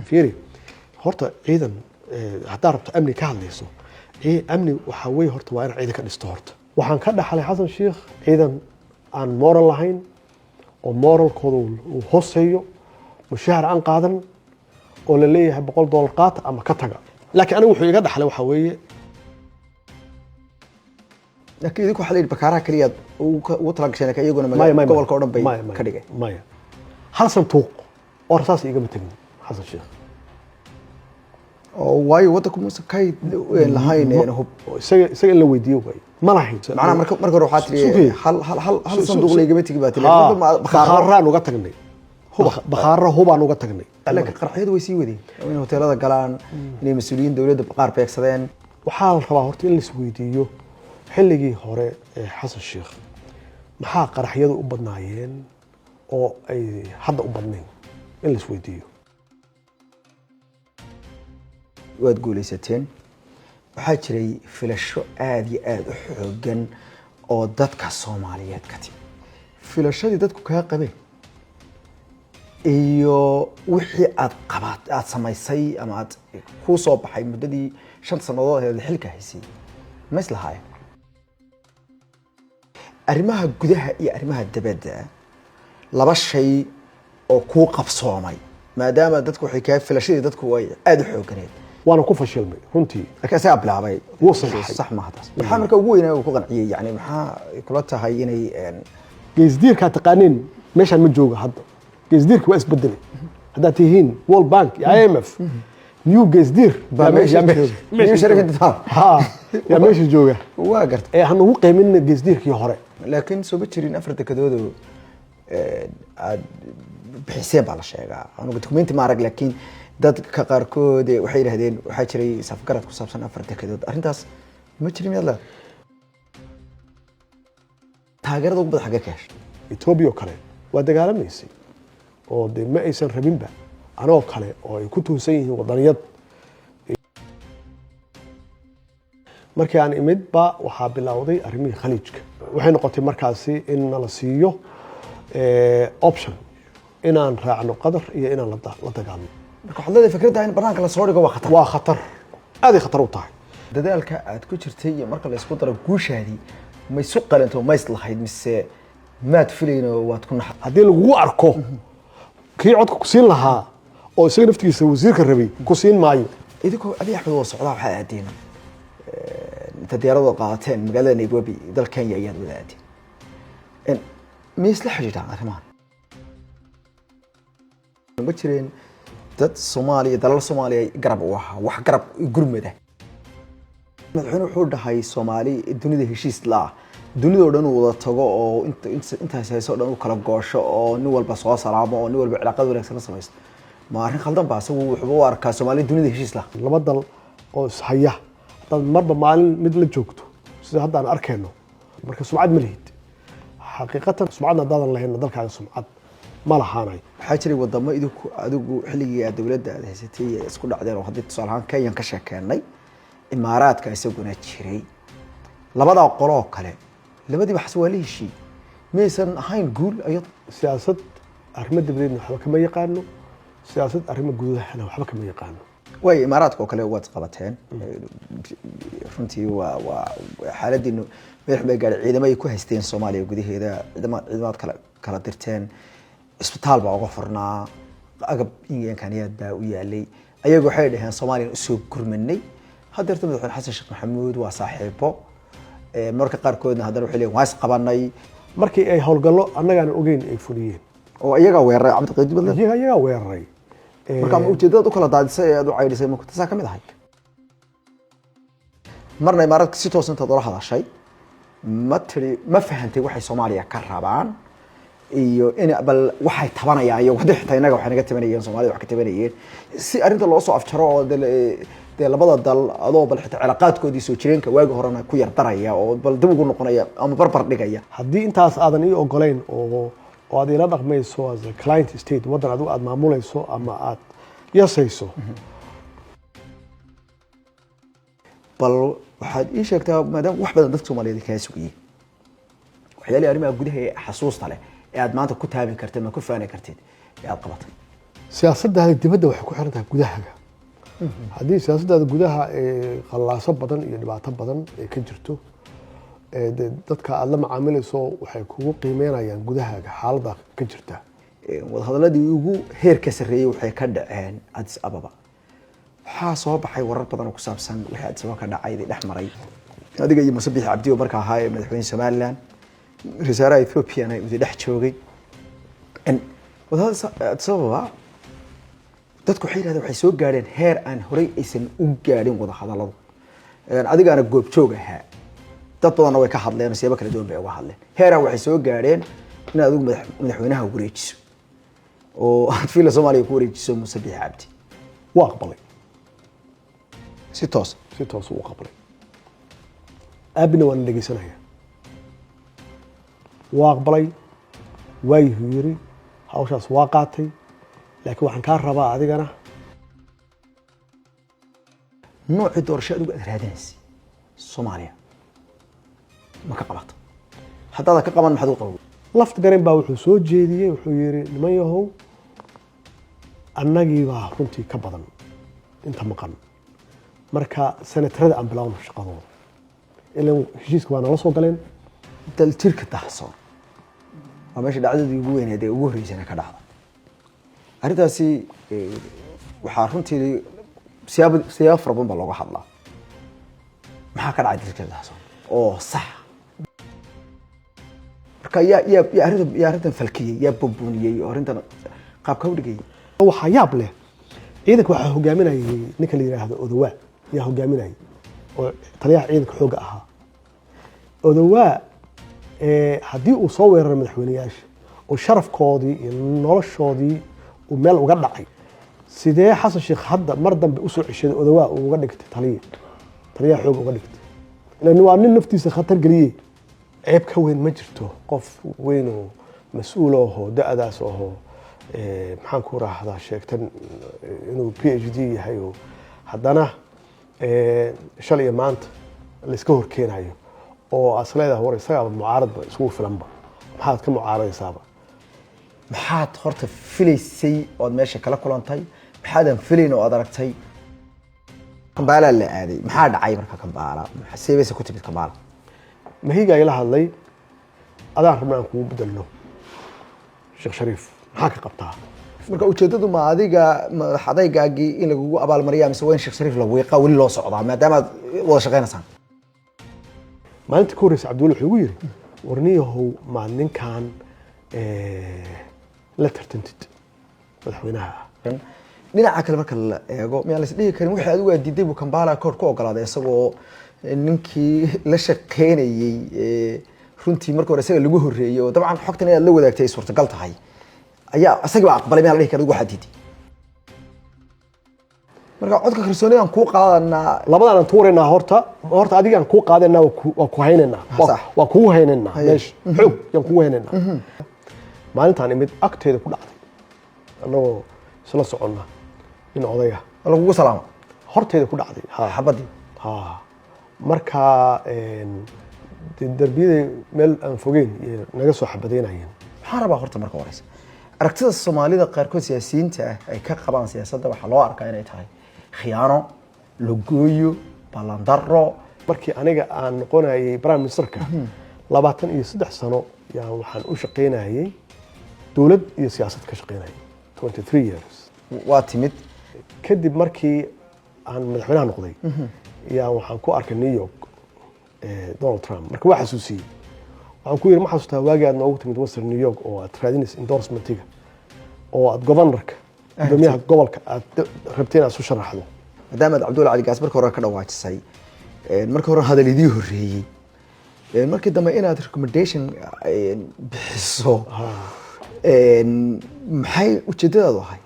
fiiri horta ciidan haddaa rabto amni ka hadlayso amni waxaa weeye horta waa in ciidan ka dhisto horta waxaan ka dhaxlay xasan sheekh ciidan aan moral lahayn oo moralkooda uu hooseeyo mushaahar aan qaadan oo la leeyahay $100 qaata ama ka taga laakiin anigu wuxuu iga dhaxlay waxaa weeye laakiin idinku waxa la yidhi bakaaraha kaliya ugu talagasheen ka iyaguna magaalada gobolka oo dhan bay ka dhigay maya hal santuuq oo rasaas igama tagin xasan sheekh oo waayo waddanku muuse kay lahayn hub isaga in la weydiiyo way ma lahayn macnaha marka hore waxaa tiri hal sanduuq la igama tagi baa tiri bakhaaraan uga tagnay bakhaarra hubaan uga tagnay laakiin qarxiyadu way sii wadeen in hoteelada galaan inay mas'uuliyiin dawladda qaar beegsadeen waxaa la rabaa horta in la isweydiiyo xilligii hore ee xasan sheekh maxaa qaraxyadu u badnaayeen oo ay hadda u badnayn in la isweydiiyo waad guulaysateen waxaa jiray filasho aad iyo aad u xoogan oo dadka Soomaaliyeed ka timid filashadii dadku kaga qabeen iyo wixii aad samaysay ama aad ku soo baxay muddadii 5 sanadood ee xilka haysay ma islahaayeen arrimaha gudaha iyo arrimaha dibadda laba shay oo ku qabsoomay maadaama dadku waxay ka filashadii dadku way aad u xooganeed وانا ku fashilmay runtii laakiin asaga bilaabay wuu saxay sax ma hadas waxa marka ugu weynaa uu ku qanciyay yani maxaa kula tahay inay geesdiirka taqaaniin meeshan ma jooga hadda geesdiirku waa isbedelay hadda tihiin World Bank IMF new geesdiir baa meesha shirkadda ya meesha jooga waa gartay ee hanu ugu qiimin geesdiirkii hore laakiin soo bajirin afar dekadoodo aad bixiseen baa la sheegaa anigu dokumenti ma arag laakiin dadka qaarkood waxay yiraahdeen waxa jiray safgarad ku saabsan afar dekadood arintaas ma jirin yalla taageerada ugu badan xagga ka heshay Ethiopia kale waa dagaalameysay oo ma aysan rabinba anoo kale oo ay ku tuusan yihiin wadaniyad markii aan imid ba waxa bilowday arrimihii khaliijka waxay noqotay markaasi in la siiyo option inaan raacno qadar iyo inaan la dagaalno marka xalada fikradda in banaanka la soo dhigo waa khatar aad khatar u tahay dadaalka aad ku jirtay iyo marka la isku daro guushaadii ma isu qalanto ma islahayd mise maad filayno waad ku naxay hadii lagu arko kii codka ku siin lahaa oo isaga naftiisa wasiirka rabay ku siin maayo idinku Abiy Ahmed oo socdaa waxa aadeen inta diyaarado qaateen magaalada Nairobi dalka Kenya ayaa wadaatay in ma isla xiriiraan arrimahan ma jireen dad Soomaaliya dalal Soomaaliya garab u ahaa wax garab gurmada madaxweynuhu wuxuu dhahay Soomaali dunida heshiis la dunida oo dhan wada tago oo intaas hayso dhan u kala goosho oo nin walba soo salaamo oo nin walba cilaaqad wanaagsan sameeyo ma arrin khaldan baa asagu wuxuu u arkaa Soomaali dunida heshiis la laba dal oo ishaya dad marba maalin mid la joogto sida hadda aan arkayno marka sumcad ma lihid xaqiiqatan sumcadna daadan lahayn dalkaaga sumcad ma lahaanay waxaa jiray wadamo adigu xilligii dawladda aad haysatay isku dhacdeen oo hadii tusaale ahaan Kenya ka sheekeynay imaaraadka isaguna jiray labada qolo kale labadiiba xaswaalihishi meesan ahayn guul ayad siyaasad arrimo dibadda waxba kama yaqaano siyaasad arrimo gudaha waxba kama yaqaano way imaaraadka oo kale waad qabateen runtii waa xaaladdiinu madax bay gaar ciidamada ku haysteen Soomaaliya gudaheeda ciidamad kala dirteen isbitaal baa uga furnaa agab ingaaniyad baa u yaalay ayagu waxay dhaheen Soomaaliya u soo gurmanay hadeerta madaxweyne Xasan Sheekh Maxamuud waa saaxiibo marka qaarkoodna haddana waxay leeyihiin waa is qabanay markii ay howlgallo annagaan ogeyn ay fuliyeen oo iyaga weeraray Cabdiqaadir Badle iyaga weeraray marka ma ujeedada u kala daadisay aad u cayrisay ma ku tasaa kamid ahay marna imaaraadka si toosan taad ula hadashay ma fahantay waxay Soomaaliya ka rabaan iyo in bal waxay tabanayaan iyo wada xitaa inaga waxay naga tabanayeen Soomaaliya wax ka tabanayeen si arinta loo soo afjaro oo labada dal adoo bal xitaa cilaaqaadkoodii soo jireenka waagi horena ku yar daraya oo bal dib ugu noqonaya ama barbar dhigaya hadii intaas aadan ii ogoleyn oo aad ila dhaqmayso as a client state wadan adigu aad maamulayso ama aad yasayso bal waxaad ii sheegtaa maadaama wax badan dadka Soomaaliyeed ka sugayeen waxyaalaha arrimaha gudaha ee xasuusta leh ee aad maanta ku taabi kartid ma ku faani kartid ee aad qabatay siyaasaddaada dibadda waxay ku xiran tahay gudahaaga haddii siyaasaddaada gudaha qallaaso badan iyo dhibaato badan ay ka jirto dadka aad la macaamilayso waxay kugu qiimeynayaan gudahaaga xaaladda ka jirta wadahadaladii ugu heerka sarreeyay waxay ka dhaceen Addis Ababa waxaa soo baxay warar badan oo ku saabsan wixii Addis Ababa ka dhacay dhex maray adiga iyo Muuse Biixi Cabdi oo markaa ahaa madaxweynaha Somaliland rasaaraha Ethiopia ay u dhex joogay wadahadalada Addis Ababa dadku waxay yiraahdeen waxay soo gaareen heer aan horey aysan u gaarin wadahadaladu adigaana goob joog ahaa dad badan way ka hadleen siyaabo kala duwan bay uga hadleen heeran waxay soo gaareen in adigu madaxweynaha wareejiso oo aad fiila Soomaaliya ku wareejiso Muuse Biixi Cabdi waa aqbalay si toos uu aqbalay abina waan dhageysanaya waa aqbalay way yiri hawshaas waa qaatay laakiin waxaan ka rabaa adigana nooc doorasho adigu aad raadinaysid Soomaaliya ma ka qabato hadda ka qaban maxad u qabo lafta garan baa wuxuu soo jeediyay wuxuu yiri niman yahow annagii baa runtii ka badan inta maqan marka sanatarada aan bilaawno shaqadooda ilaa heshiiska waa nala soo galeen dal tirka taxsoon waa meesha dhacdadii ugu weyneed ee ugu horeysay ka dhacday arrintaasi waxaa runtii siyaabo fara badan baa looga hadlaa maxaa ka dhacay tirka taxsoon oo sax marka yaa arrintan falkiyay yaa boboniyay oo arrintan qaabka u dhigay waxa yaab leh ciidanka waxa hogaaminayay ninka la yiraahdo Odawa yaa hogaaminayay oo taliyaha ciidanka xooga ahaa Odawa haddii uu soo weeraray madaxweynayaasha oo sharafkoodii iyo noloshoodii uu meel uga dhacay sidee xasan sheekh hadda mar dambe u soo ceshaday Odawa uu uga dhigtay taliyaha xooga uga dhigtay ilaa waa nin naftiisa khatar galiyay ceeb ka weyn ma jirto qof weyn oo mas'uul oo da'adaas oo maxaan ku raahdaa sheegtan inuu PhD yahay oo haddana shalay maanta la iska horkeenayo oo asleeda hore isaga mucaarad ba isku filanba maxaad ka mucaaradaysaaba maxaad horta filaysay oo meesha kala kulantay maxaadan filayn oo aad aragtay Kampala la aaday maxaa dhacay marka Kampala xaseebeysa ku timid Kampala mahiga ila hadlay adaan rabnaa ku beddelno Sheekh Shariif maxaa ka qabtaa marka ujeedadu ma adiga madaxadaygaagii in lagu abaal mariyaa mise weyn Sheekh Shariif la weeqa wali loo socdaa maadaama wada shaqeynaysan maalintii koreys Cabdulla wuxuu yiri warniyahow ma ninkan la tartantid madaxweynaha dhinaca kale marka la eego ma la isdhihi karin wixii adigu diiday buu Kampala koor ku ogolaaday isagoo ninkii la shaqeynayay runtii markii hore isaga lagu horeeyay oo dabcan xogtan ay la wadaagtay suurtagal tahay ayaa asaga aqbalay ma la dhihi karin waxa diiday marka codka kalsoonida aan ku qaadanaa labadan aan tuureynaa horta adiga aan ku qaadanaa waa ku haynaynaa waa ku haynaynaa meesh xog aan ku haynaynaa maalintaan imid agteeda ku dhacday anagoo isla soconna in odayga lagu salaamo horteeda ku dhacday xabadii marka darbiyada meel aan fogeyn naga soo xabadeynayeen waxaan rabaa horta marka horeysa aragtida Soomaalida qaarkood siyaasiyiinta ay ka qabaan siyaasadda waxa loo arkaa inay tahay khiyaano lugooyo balandaro markii aniga aan noqonayay prime ministerka 23 sano yaa waxaan u shaqeynayay dawlad iyo siyaasad ka shaqeynayay 23 years waa timid kadib markii aan madaxweynaha noqday yaa waxaan ku arkay New York Donald Trump marka waxa xasuusiyay waxaan ku yiri ma xasuustaa waagii aad noogu timid Western New York oo aad raadinaysa endorsement-iga oo aad governorka gudoomiyaha gobolka aad rabteen aad soo sharaxdo maadaama Cabdulla Ali Gaas markii hore ka dhawaajisay markii hore hadalidii horeeyay markii dambe inaad recommendation bixiso maxay ujeedadaadu ahay